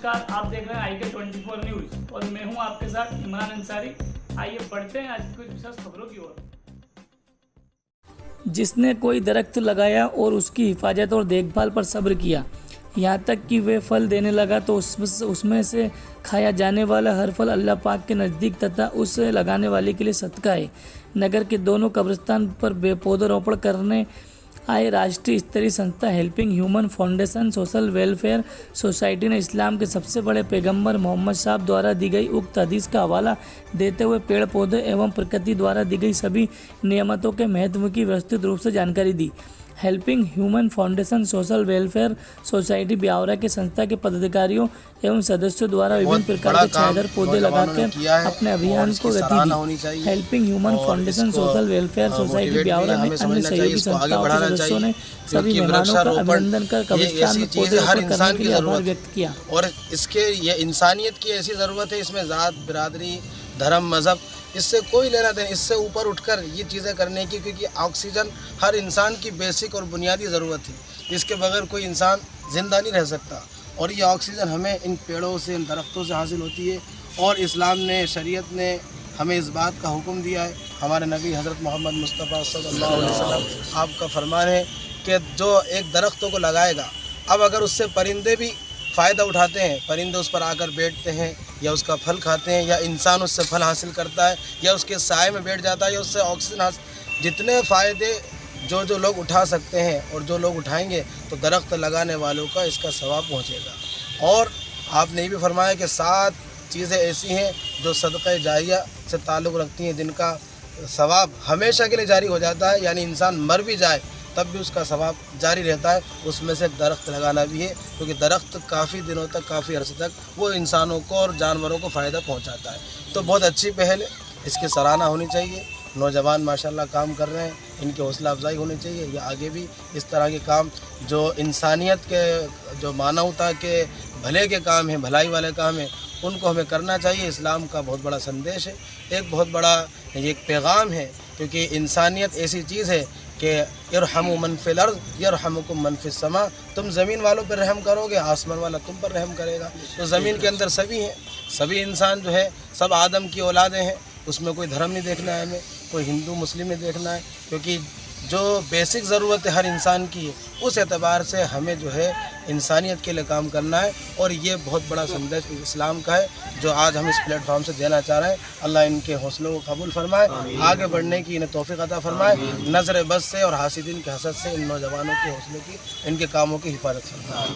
नमस्कार, आप देख रहे हैं IK 24 न्यूज और मैं हूं आपके साथ इमरान अंसारी। आइए बढ़ते हैं आज की कुछ विशेष खबरों की ओर। जिसने कोई दरख्त लगाया और उसकी हिफाजत और देखभाल पर सब्र किया, यहाँ तक कि वे फल देने लगा, तो उसमें से खाया जाने वाला हर फल अल्लाह पाक के नज़दीक तथा उसे लगाने वाले के लिए सदका है। नगर के दोनों कब्रिस्तान पर पौधरोपण करने आए राष्ट्रीय स्तरीय संस्था helping human foundation social welfare society ने इस्लाम के सबसे बड़े पैगंबर मोहम्मद साहब द्वारा दी गई उक्त हदीस का हवाला देते हुए पेड़ पौधे एवं प्रकृति द्वारा दी गई सभी नियमतों के महत्व की व्यवस्थित रूप से जानकारी दी। Helping human foundation social welfare society Biaora के संस्था के पदाधिकारियों एवं सदस्यों द्वारा विभिन्न प्रकार के छायादार पौधे लगाकर अपने अभियान को गति दी। Helping human foundation social welfare society Biaora में अन्य सहयोगी संस्थाओं के सदस्यों ने सभी मेहमानों का अभिनंदन कर कब्रिस्तान में पौधे करने के लिए आभार व्यक्त किया। और इसके ये इंसानियत की ऐसी ज़रूरत है, इसमें ज़ात बिरादरी धर्म मज़हब इससे कोई लेना देना, इससे ऊपर उठकर ये चीज़ें करने की, क्योंकि ऑक्सीजन हर इंसान की बेसिक और बुनियादी ज़रूरत है। इसके बगैर कोई इंसान ज़िंदा नहीं रह सकता और ये ऑक्सीजन हमें इन पेड़ों से इन दरख्तों से हासिल होती है। और इस्लाम ने शरीयत ने हमें इस बात का हुक्म दिया है। हमारे नबी हज़रत मोहम्मद मुस्तफ़ा सल्लल्लाहु अलैहि वसल्लम आपका फरमान है कि जो एक दरख्तों को लगाएगा, अब अगर उससे परिंदे भी फ़ायदा उठाते हैं, परिंदे उस पर आकर बैठते हैं या उसका फल खाते हैं, या इंसान उससे फल हासिल करता है या उसके साए में बैठ जाता है या उससे ऑक्सीजन जितने फ़ायदे जो लोग उठा सकते हैं और जो लोग उठाएंगे तो दरख्त लगाने वालों का इसका सवाब पहुँचेगा। और आपने ये भी फरमाया कि 7 चीज़ें ऐसी हैं जो सदक़े जारिया से ताल्लुक़ रखती हैं, जिनका सवाब हमेशा के लिए जारी हो जाता है, यानी इंसान मर भी जाए तब भी उसका सवाब जारी रहता है। उसमें से दरख्त लगाना भी है, क्योंकि दरख्त काफ़ी दिनों तक, काफ़ी अरसे तक वो इंसानों को और जानवरों को फ़ायदा पहुंचाता है। तो बहुत अच्छी पहल है, इसकी सराहना होनी चाहिए। नौजवान माशाल्लाह काम कर रहे हैं, इनकी हौसला अफजाई होनी चाहिए। ये आगे भी इस तरह के काम जो इंसानियत के, जो मानवता के भले के काम हैं, भलाई वाले काम हैं, उनको हमें करना चाहिए। इस्लाम का बहुत बड़ा संदेश है, एक बहुत बड़ा एक पैगाम है, क्योंकि इंसानियत ऐसी चीज़ है कि यरहमु मन फिल अर्ज़ यरहमुकुम मन फिस समा, तुम ज़मीन वालों पर रहम करोगे, आसमान वाला तुम पर रहम करेगा। तो ज़मीन के अंदर सभी हैं, सभी इंसान जो है सब आदम की औलादें हैं। उसमें कोई धर्म नहीं देखना है हमें, कोई हिंदू मुस्लिम नहीं देखना है, क्योंकि जो बेसिक ज़रूरत है हर इंसान की है, उस एतबार से हमें जो है इंसानियत के लिए काम करना है। और ये बहुत बड़ा संदेश इस्लाम का है जो आज हम इस प्लेटफॉर्म से देना चाह रहे हैं। अल्लाह इनके हौसलों को कबूल फरमाए, आगे बढ़ने की इन्हें तौफीक अता फरमाए, नज़र बस से और हासिदीन के हसद से इन नौजवानों के हौसले की, इनके कामों की हिफाजत फरमाए।